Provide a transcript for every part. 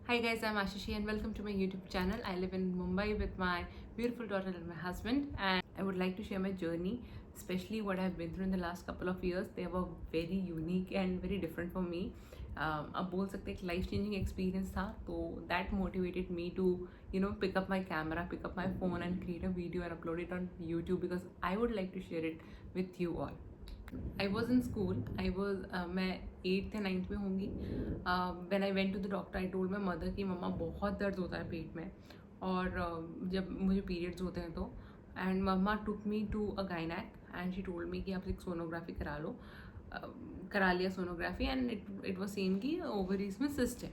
Hi guys, I'm Ashishi and welcome to my YouTube channel. I live in Mumbai with my beautiful daughter and my husband, and I would like to share my journey, especially what I've been through in the last couple of years. They were very unique and very different for me. अब बोल सकते एक life changing experience था, तो that motivated me to pick up my camera, pick up my phone and create a video and upload it on YouTube because I would like to share it with you all. I was in school मैं 8th या 9th में होंगी when I went to the doctor. I told my mother कि मम्मा बहुत दर्द होता है पेट में और जब मुझे पीरियड्स होते हैं तो. And mamma took me to a gynaec and she told me कि आप एक सोनोग्राफी करा लो. करा लिया sonography and it was same कि ओवरीज में सिस्ट है.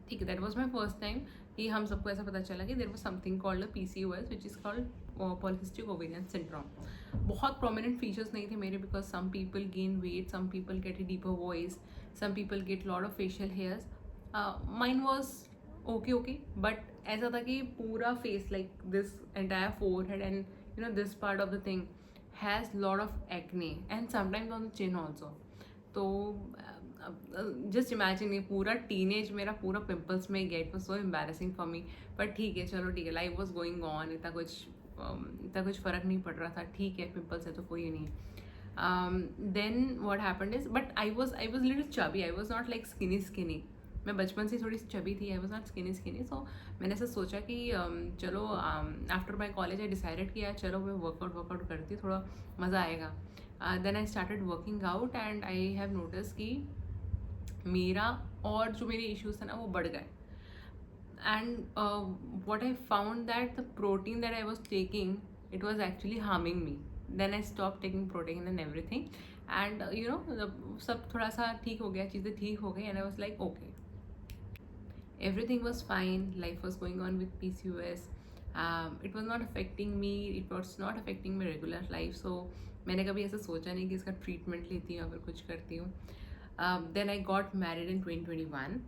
ठीक है, that was my first time कि हम सबको ऐसा पता चला कि there was something called PCOS which is called polycystic ovarian syndrome. बहुत प्रोमिनेंट फीचर्स नहीं थे मेरे because some people gain weight, some people get a deeper voice, some people get lot of facial hairs. Mine was okay but ऐसा था कि पूरा face like this entire forehead and this part of the thing has lot of acne and sometimes on the chin also. तो just imagine ये पूरा teenage मेरा पूरा pimples में गया. It was so embarrassing for me. But ठीक है, चलो ठीक है, लाइफ वॉज गोइंग ऑन. इतना कुछ फ़र्क नहीं पड़ रहा था. ठीक है, पिंपल्स है तो कोई नहीं. Then what happened is, but I was little chubby. I was not like skinny. मैं बचपन से थोड़ी चबी थी. I was not skinny. So मैंने ऐसा सोचा कि चलो after my college I decided किया चलो मैं वर्कआउट करती हूँ, थोड़ा मज़ा आएगा. Then I started working out and I have notice कि मेरा और जो मेरे इश्यूज थे ना वो बढ़ गए. And what I found that the protein that I was taking, it was actually harming me. Then I stopped taking protein and everything, and सब थोड़ा सा ठीक हो गया, चीज़ें ठीक हो गई. And I was like okay, everything was fine, life was going on with PCOS. It was not affecting me, it was not affecting my regular life. So मैंने कभी ऐसा सोचा नहीं कि इसका ट्रीटमेंट लेती हूँ या फिर कुछ करती हूँ. Then I got married in 2021.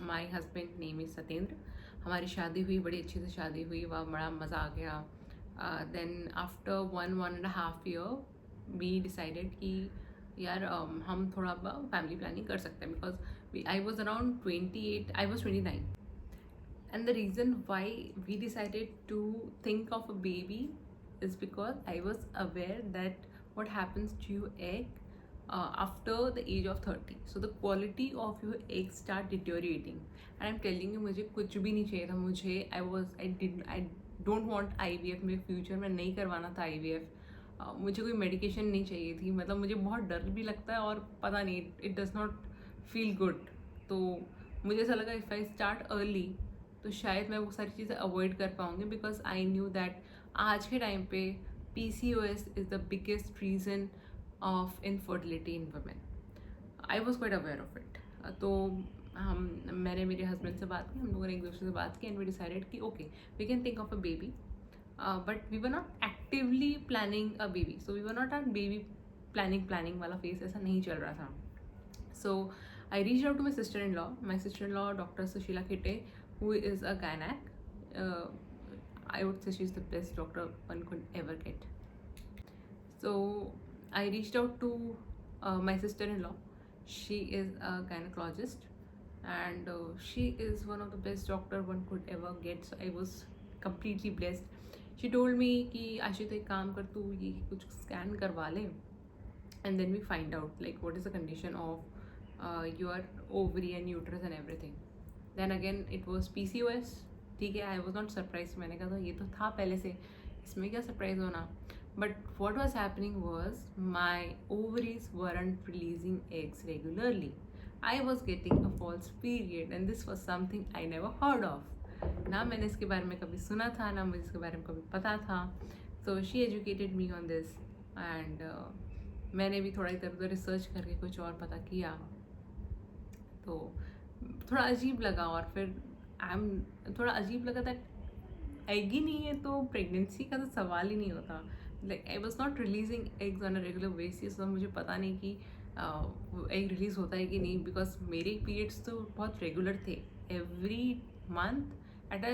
My husband name is Satyendra. हमारी शादी हुई, बड़ी अच्छी से शादी हुई, वह बड़ा मज़ा आ गया. Then after 1.5 year we decided कि यार हम थोड़ा फैमिली प्लानिंग कर सकते हैं because I was around 28, I was 29. And the reason why we decided to think of a baby is because I was aware that what happens to your egg after the age of 30. So the quality of your eggs start deteriorating. And I'm telling you, मुझे कुछ भी नहीं चाहिए था. I don't want IVF. मेरे future में नहीं करवाना था IVF. मुझे कोई मेडिकेशन नहीं चाहिए थी. मतलब मुझे बहुत डर भी लगता है और पता नहीं, it does not feel good. तो मुझे ऐसा लगा इफ़ आई स्टार्ट अर्ली तो शायद मैं वो सारी चीज़ें अवॉइड कर पाऊँगी बिकॉज आई न्यू दैट आज के टाइम पे PCOS is the biggest reason of infertility in women. I was quite aware of it. तो मैंने मेरे हस्बैंड से बात की, हम लोगों ने एक दूसरे से बात की एंड वी डिसाइडेड कि okay we can think of a baby. But we were not actively planning a baby. So we were not on baby planning वाला फेस ऐसा नहीं चल रहा था. So I reached out to my sister-in-law. My sister-in-law, Dr. Sushila Khitte, who is a gynec. I would say she's the best doctor one could ever get. So I reached out to my sister-in-law. She is a gynecologist and she is one of the best doctor one could ever get. So I was completely blessed. She told me कि आशी तो एक काम कर, तू ये कुछ scan करवा ले and then we find out like what is the condition of your ovary and uterus and everything. Then again it was PCOS. ठीक है, I was not surprised. मैंने कहा था ये तो था पहले से, इसमें क्या surprise होना. But what was happening was my ovaries weren't releasing eggs regularly. I was getting a false period and this was something I never heard of. ना मैंने इसके बारे में कभी सुना था, ना मुझे इसके बारे में कभी पता था. So she educated me on this and मैंने भी थोड़ा इधर उधर रिसर्च करके कुछ और पता किया तो थोड़ा अजीब लगा. और फिर थोड़ा अजीब लगा दैट एग ही नहीं है तो प्रेगनेंसी का तो सवाल ही नहीं होता. Like I was not releasing eggs on a regular basis. तो मुझे पता नहीं कि एग रिलीज़ होता है कि नहीं बिकॉज मेरे पीरियड्स तो बहुत रेगुलर थे. Every month at a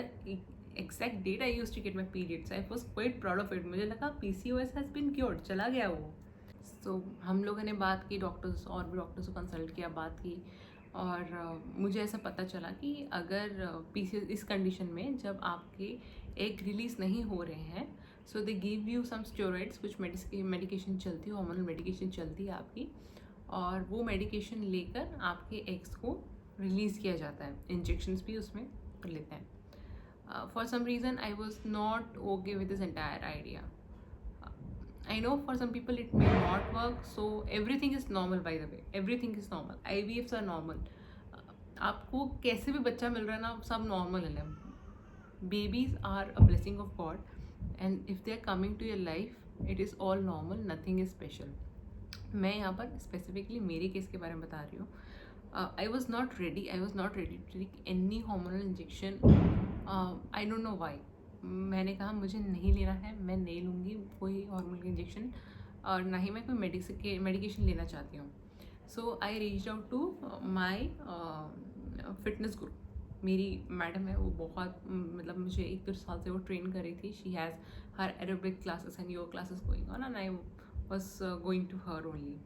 exact date I used to get my periods. I was quite proud of it. मुझे लगा PCOS हैज़ बीन क्योर्ड, चला गया वो. तो हम लोगों ने बात की, डॉक्टर्स और भी डॉक्टर्स को कंसल्ट किया, बात की. और मुझे ऐसा पता चला कि अगर पीसीओएस इस कंडीशन में जब आपके एग रिलीज नहीं हो रहे हैं, so they give you some steroids, कुछ मेडिकेशन चलती है, हार्मोनल मेडिकेशन चलती है आपकी, और वो मेडिकेशन लेकर आपके एग्स को रिलीज़ किया जाता है, इंजेक्शंस भी उसमें लेते हैं. For some reason I was not okay with this entire idea. I know for some people it may not work, so everything is normal, by the way, everything is normal. IVFs are normal. आपको कैसे भी बच्चा मिल रहा है ना, सब normal है. Babies are a blessing of God, and if they are coming to your life, it is all normal, nothing is special. मैं यहाँ पर स्पेसिफिकली मेरे केस के बारे में बता रही हूँ. I was not ready to take any hormonal injection. I don't know why. मैंने कहा मुझे नहीं लेना है, मैं नहीं लूँगी कोई हार्मोनल इंजेक्शन, और ना ही मैं कोई मेडिकेशन लेना चाहती हूँ. So I reach out to my fitness guru. मेरी मैडम है, वो बहुत मतलब मुझे 1-2 साल से वो ट्रेन कर रही थी. She has her aerobic classes and yoga classes going on, and I was going to her only.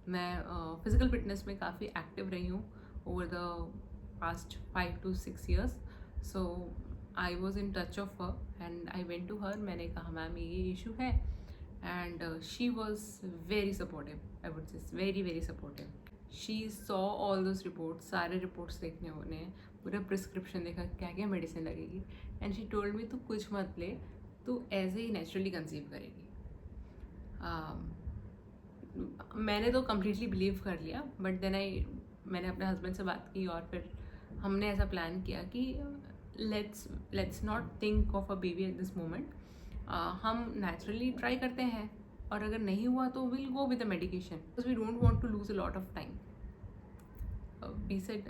मैं फिजिकल फिटनेस में काफ़ी एक्टिव रही हूँ over the past 5 to 6 years. So I was in touch of her and I went to her. मैंने कहा ma'am ये issue है, and she was very supportive. I would say very supportive. She saw all those reports, सारे reports देखने उन्हें, पूरा prescription देखा क्या क्या मेडिसिन लगेगी, एंड शी टोल्ड मी तू कुछ मत ले, तू ऐसे ही नेचुरली कंसीव करेगी. मैंने तो कम्प्लीटली बिलीव कर लिया, बट देन मैंने अपने हस्बैंड से बात की, और फिर हमने ऐसा प्लान किया कि let's not think of a baby at this moment. हम नेचुरली ट्राई करते हैं, और अगर नहीं हुआ तो will go with the medication, because we don't want to lose a lot of time. We said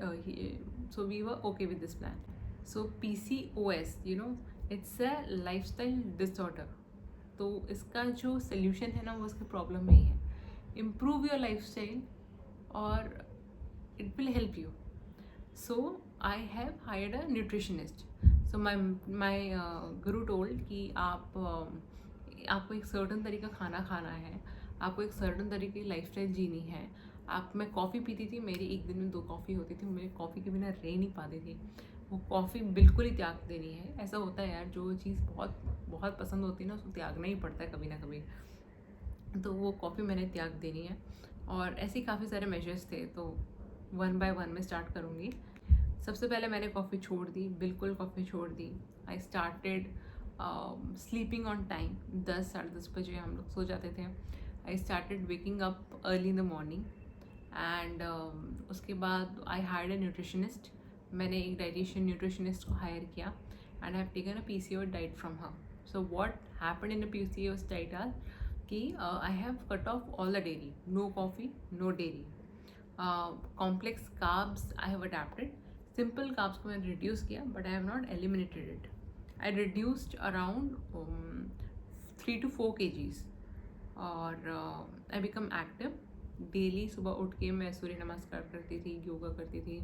so we were okay with this plan. So PCOS, it's a lifestyle disorder. तो इसका जो solution है ना, वो उसकी problem नहीं है. Improve your lifestyle और it will help you. So I have hired a nutritionist. So my guru told कि आपको एक सर्टन तरीका खाना खाना है, आपको एक सर्टन तरीके की लाइफस्टाइल जीनी है. मैं कॉफ़ी पीती थी, मेरी एक दिन में 2 कॉफ़ी होती थी, मुझे कॉफ़ी के बिना रह नहीं पाती थी. वो कॉफ़ी बिल्कुल ही त्याग देनी है. ऐसा होता है यार, जो चीज़ बहुत बहुत पसंद होती है ना, उसको त्यागना ही पड़ता है कभी ना कभी. तो वो कॉफ़ी मैंने त्याग देनी है. और ऐसे ही काफ़ी सारे मेजर्स थे, तो 1 by 1 में स्टार्ट करूँगी. सबसे पहले मैंने कॉफ़ी छोड़ दी, बिल्कुल कॉफ़ी छोड़ दी. I started sleeping on time. 10-10:30 बजे हम लोग सो जाते थे. I started waking up early in the morning, and उसके बाद आई हायर्ड अ न्यूट्रिशनिस्ट. मैंने एक डाइटिशियन न्यूट्रिशनिस्ट को हायर किया, and I have taken a PCOS diet from her. So what happened in a PCOS diet are कि I have cut off all the dairy, no coffee, no dairy. Complex carbs I have adapted. Simple carbs को मैंने reduce किया, but I have not eliminated it. I reduced around 3 to 4 kgs, और I become active. Daily सुबह उठ के मैं सूर्य नमस्कार करती थी, योगा करती थी.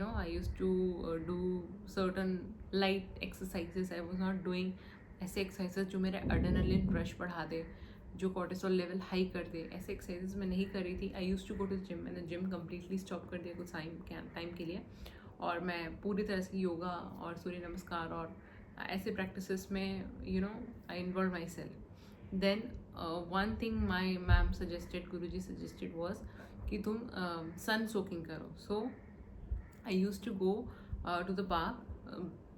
I use to do certain light exercises. I was not doing ऐसे एक्सरसाइजेस जो मेरा एड्रेनलिन रश बढ़ा दे, जो कोर्टिसोल लेवल हाई कर दे. ऐसे एक्सरसाइजेस मैं नहीं कर रही थी. I use to go to gym. मैंने जिम कम्प्लीटली स्टॉप कर दिया कुछ टाइम के लिए, और मैं पूरी तरह से योगा और सूर्य नमस्कार और ऐसे प्रैक्टिसेस में I involve myself. Then one thing my ma'am suggested, Guruji suggested was कि तुम सन सोकिंग करो. So I use to go to the park.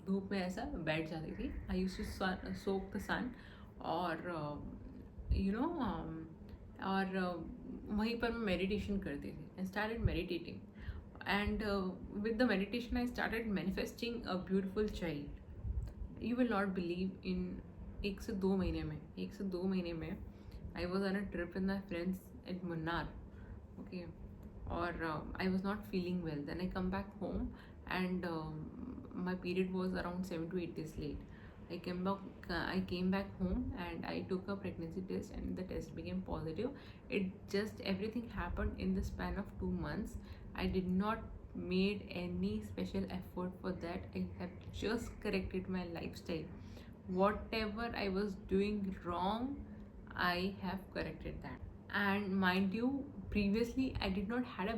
धूप में ऐसा बैठ जाती थी. I use to soak the sun, और और वहीं पर मैं मेडिटेशन करती थी. I started meditating, and with the meditation I started manifesting a beautiful child. You will not believe, in 1 से 2 महीने में I was on a trip with my friends at Munnar. Okay, और I was not feeling well. Then I come back home, and my period was around 7 to 8 days late. I came back home, and I took a pregnancy test, and the test became positive. Everything happened in the span of 2 months. I did not made any special effort for that. I have just corrected my lifestyle. Whatever I was doing wrong, I have corrected that. And mind you, previously I did not had a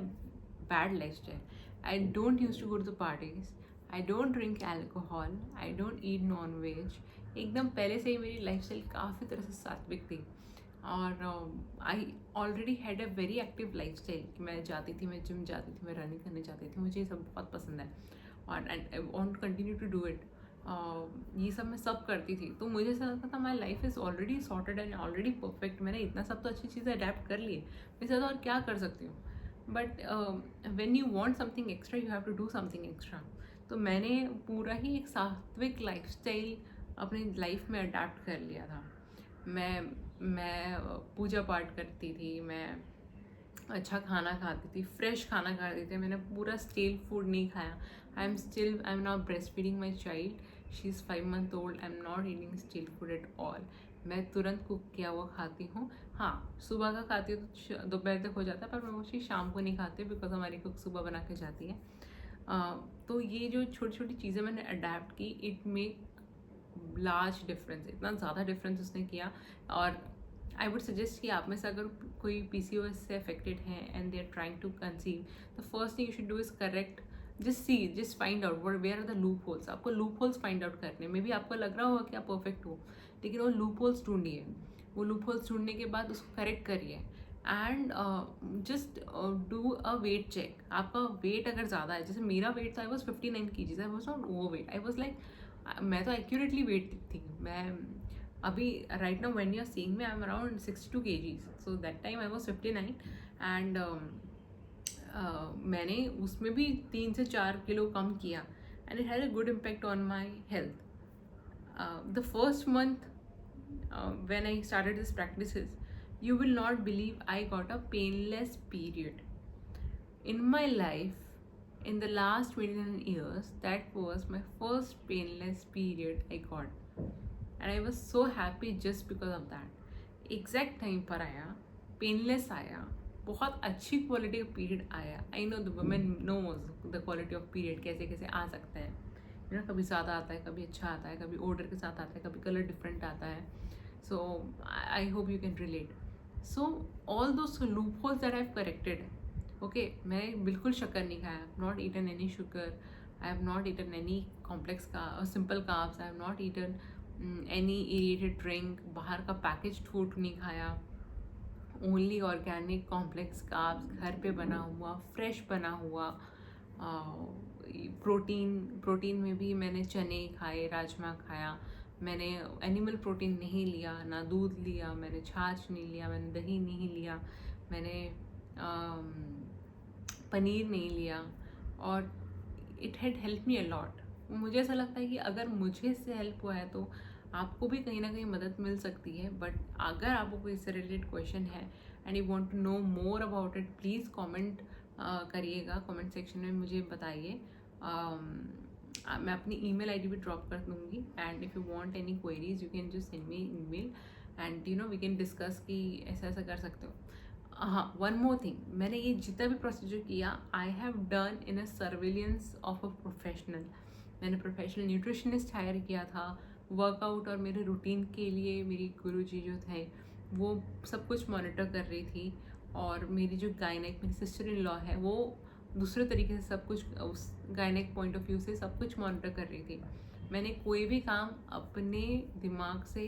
bad lifestyle. I don't used to go to the parties. I don't drink alcohol. I don't eat non-veg. एकदम पहले से ही मेरी lifestyle काफ़ी तरह से सात्विक थी और I already had a very active lifestyle कि मैं जाती थी, मैं जिम जाती थी, मैं रनिंग करने जाती थी, मुझे ये सब बहुत पसंद है और and I want to continue to do it. ये सब मैं सब करती थी, तो मुझे ऐसा लगता था my life is already sorted and already perfect. मैंने इतना सब तो अच्छी चीज़ें अडेप्ट कर लिए, मैं ज़्यादा और क्या कर सकती हूँ। But when you want something extra you have to do something extra. तो मैंने पूरा ही एक सात्विक लाइफस्टाइल अपनी लाइफ में अडेप्ट कर लिया था। मैं पूजा पाठ करती थी, मैं अच्छा खाना खाती थी, फ्रेश खाना खाती थी, मैंने पूरा स्टेल फूड नहीं खाया। I am not breast feeding my child, she is 5 month old, I am not eating stele food at all. मैं तुरंत कुक किया हुआ खाती हूँ। हाँ, सुबह का खाती हूँ तो दोपहर तक हो जाता है, पर मैं मोस्टली शाम को नहीं खाती बिकॉज हमारी कुक सुबह बना के जाती है। तो ये जो छोटी छोटी चीज़ें मैंने अडेप्ट की, इट मेक लार्ज डिफरेंस, इतना ज़्यादा डिफरेंस उसने किया। और आई वुड सजेस्ट कि आप में से अगर कोई PCOS से अफेक्टेड है and they are trying to conceive, the first thing you should do is correct, just find out where are the loopholes. आपको लूप होल्स फाइंड आउट करने में भी आपको लग रहा होगा कि आप परफेक्ट हो, लेकिन वो लूप होल्स ढूंढिए। वो लूप होल्स ढूंढने के बाद उसको करेक्ट करिए and just do a weight check. आपका वेट अगर ज़्यादा है, जैसे मेरा वेट था, I was 59 kgs, I was not overweight, I was like, मैं तो एक्यूरेटली वेट थी। मैं अभी right now when you are seeing me I am around 62 kgs, so that time I was 59 and मैंने उसमें भी 3 से 4 किलो कम किया and it had a good impact on my health. The first month when I started these practices, you will not believe I got a painless period in my life. In the last 29 years, that was my first painless period I got, and I was so happy just because of that। Exact time पर आया, painless आया, बहुत अच्छी quality का period आया। I know the women knows the quality of period कैसे कैसे आ सकता है, यू नो, कभी ज़्यादा आता है, कभी अच्छा आता है, कभी ऑर्डर के साथ आता है, कभी कलर डिफरेंट आता है। So I hope you can relate. So all those loopholes that I have corrected, okay, मैंने बिल्कुल शक्कर नहीं खाया, not eaten any sugar, I have not eaten any complex का simple carbs, I have not eaten any aerated drink, बाहर का packaged food नहीं खाया, ओनली ऑर्गेनिक कॉम्प्लेक्स कार्ब्स, घर पे बना हुआ, फ्रेश बना हुआ। प्रोटीन में भी मैंने चने खाए, राजमा खाया, मैंने एनिमल प्रोटीन नहीं लिया, ना दूध लिया, मैंने छाछ नहीं लिया, मैंने दही नहीं लिया, मैंने पनीर नहीं लिया, और it had help me a lot. मुझे ऐसा लगता है कि अगर मुझे इससे हेल्प हुआ है तो आपको भी कहीं ना कहीं मदद मिल सकती है। बट अगर आपको कोई इससे रिलेटेड क्वेश्चन है and you want to know more about it, please comment करिएगा, कमेंट सेक्शन में मुझे बताइए। मैं अपनी ईमेल आईडी भी ड्रॉप कर दूँगी and if you want any queries you can just send me email and you know we can discuss कि ऐसा ऐसा कर सकते हो। हाँ, वन मोर थिंग, मैंने ये जितना भी प्रोसीजर किया I have done in a surveillance of a professional. मैंने प्रोफेशनल न्यूट्रिशनिस्ट हायर किया था, वर्कआउट और मेरे रूटीन के लिए मेरी गुरुजी जो थे वो सब कुछ मॉनिटर कर रही थी, और मेरी जो गायनेक मेरी सिस्टर इन लॉ है वो दूसरे तरीके से सब कुछ उस गायनेक पॉइंट ऑफ व्यू से सब कुछ मॉनिटर कर रही थी। मैंने कोई भी काम अपने दिमाग से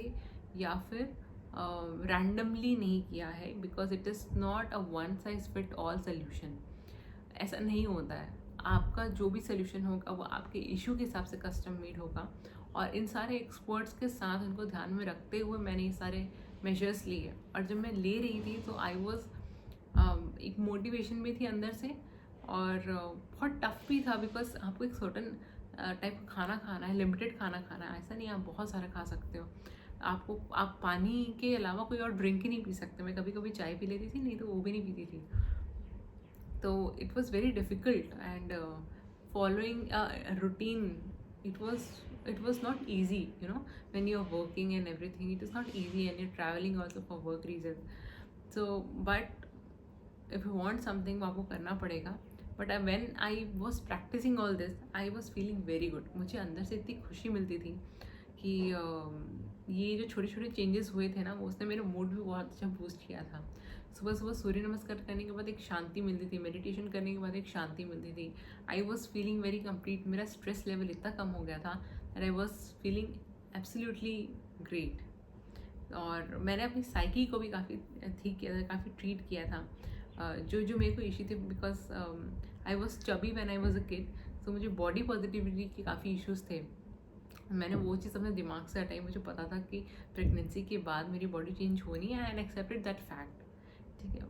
या फिर रैंडमली नहीं किया है, because it is not a one size fit all solution. ऐसा नहीं होता है, आपका जो भी सोल्यूशन होगा वो आपके इशू के हिसाब से कस्टम मेड होगा। और इन सारे एक्सपर्ट्स के साथ उनको ध्यान में रखते हुए मैंने ये सारे मेजर्स लिए, और जब मैं ले रही थी तो आई वॉज एक मोटिवेशन भी थी अंदर से, और बहुत टफ भी था बिकॉज आपको एक सर्टन टाइप का खाना खाना है, लिमिटेड खाना खाना है, ऐसा नहीं आप बहुत सारा खा सकते हो। आप पानी के अलावा कोई और ड्रिंक ही नहीं पी सकते। मैं कभी कभी चाय पी लेती थी, नहीं तो वो भी नहीं पीती थी। तो it was very difficult and following routine, it was not easy, you know, when you're working and everything, it is not easy, and you're traveling also for work reasons. So but if you want something वो आपको करना पड़ेगा। But when I was practicing all this I was feeling very good। मुझे अंदर से इतनी खुशी मिलती थी कि ये जो छोटे छोटे चेंजेस हुए थे ना, वो उसने मेरा मूड भी बहुत अच्छा बूस्ट किया था। सुबह सुबह सूर्य नमस्कार करने के बाद एक शांति मिलती थी, मेडिटेशन करने के बाद एक शांति मिलती थी। I was feeling very complete. मेरा स्ट्रेस लेवल इतना कम हो गया था that I was feeling absolutely great. और मैंने अपनी साइकी को भी काफ़ी ठीक किया था, काफ़ी ट्रीट किया था। जो जो मेरे को इशू थे, because I was chubby when I was a kid, तो मुझे बॉडी पॉजिटिविटी के काफ़ी इश्यूज थे। मैंने वो चीज़ अपने दिमाग से हटाई। मुझे पता था कि प्रेगनेंसी के बाद मेरी बॉडी चेंज होनी है, एंड एक्सेप्टेड दैट फैक्ट। ठीक है,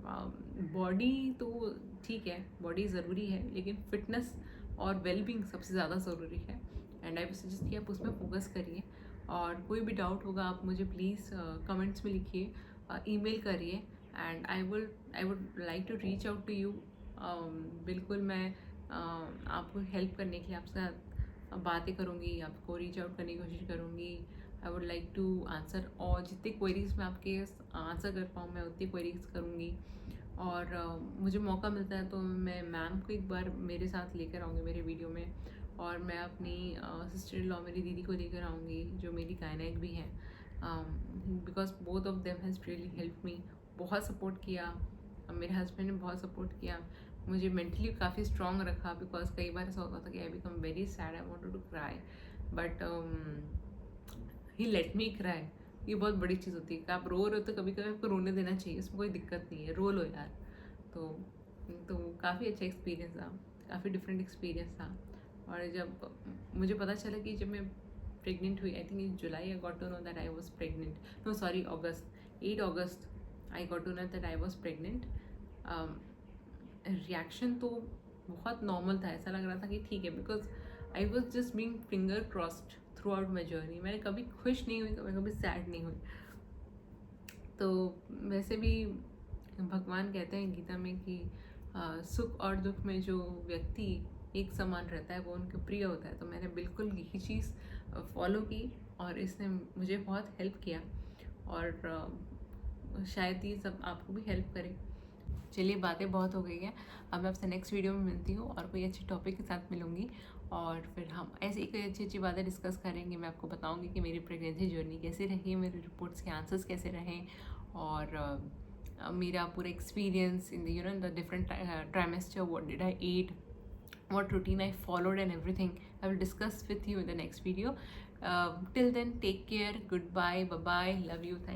बॉडी तो ठीक है, बॉडी ज़रूरी है, लेकिन फिटनेस और वेलबींग सबसे ज़्यादा ज़रूरी है। एंड आई सजेस्ट कि आप उसमें फोकस करिए। और कोई भी डाउट होगा आप मुझे प्लीज़ कमेंट्स में लिखिए, ईमेल करिए, and I would like to reach out to you. बिल्कुल मैं आपको हेल्प करने के लिए आपसे बातें करूँगी, आपको रीच आउट करने की कोशिश करूँगी। I would like to answer, और जितने क्वेरीज मैं आपके आंसर कर पाऊँ मैं उतनी क्वेरीज करूँगी। और मुझे मौका मिलता है तो मैं मैम को एक बार मेरे साथ लेकर आऊँगी मेरे वीडियो में, और मैं अपनी सिस्टर इन लॉ, मेरी दीदी को लेकर आऊँगी जो मेरी गायनेक भी है, because both of them has really help me. बहुत सपोर्ट किया, मेरे हस्बैंड ने बहुत सपोर्ट किया, मुझे मेंटली काफ़ी स्ट्रॉन्ग रखा। बिकॉज कई बार ऐसा होता था कि I become very sad, I wanted to cry, but he let me cry. ये बहुत बड़ी चीज़ होती है कि आप रो रहे हो तो कभी कभी आपको रोने देना चाहिए, उसमें कोई दिक्कत नहीं है, रो लो यार। तो काफ़ी अच्छा एक्सपीरियंस था, काफ़ी डिफरेंट एक्सपीरियंस था। और जब मुझे पता चला कि जब मैं प्रेग्नेंट हुई, I think in July I got to know that I was pregnant, no sorry August, 8 August I got to know that I was pregnant. Reaction तो बहुत नॉर्मल था, ऐसा लग रहा था कि ठीक है, because I was just being finger crossed through out my journey. मैंने कभी खुश नहीं हुई, मैं कभी सैड नहीं हुई। तो वैसे भी भगवान कहते हैं गीता में कि सुख और दुख में जो व्यक्ति एक समान रहता है वो उनके प्रिय होता है। तो मैंने बिल्कुल यही चीज़ फॉलो की, और इसने मुझे बहुत हेल्प किया, और शायद ये सब आपको भी हेल्प करे। चलिए, बातें बहुत हो गई हैं, अब मैं आपसे नेक्स्ट वीडियो में मिलती हूँ और कोई अच्छी टॉपिक के साथ मिलूँगी, और फिर हम ऐसे ही कोई अच्छी अच्छी बातें डिस्कस करेंगे। मैं आपको बताऊँगी कि मेरी प्रेगनेंसी जर्नी कैसी रही, मेरे रिपोर्ट्स के आंसर्स कैसे रहे, और मेरा पूरा experience in the different trimester, what did I eat, what routine I followed, and everything I will discuss with you in the next video. Till then, take care, goodbye, bye bye, love you, thank you.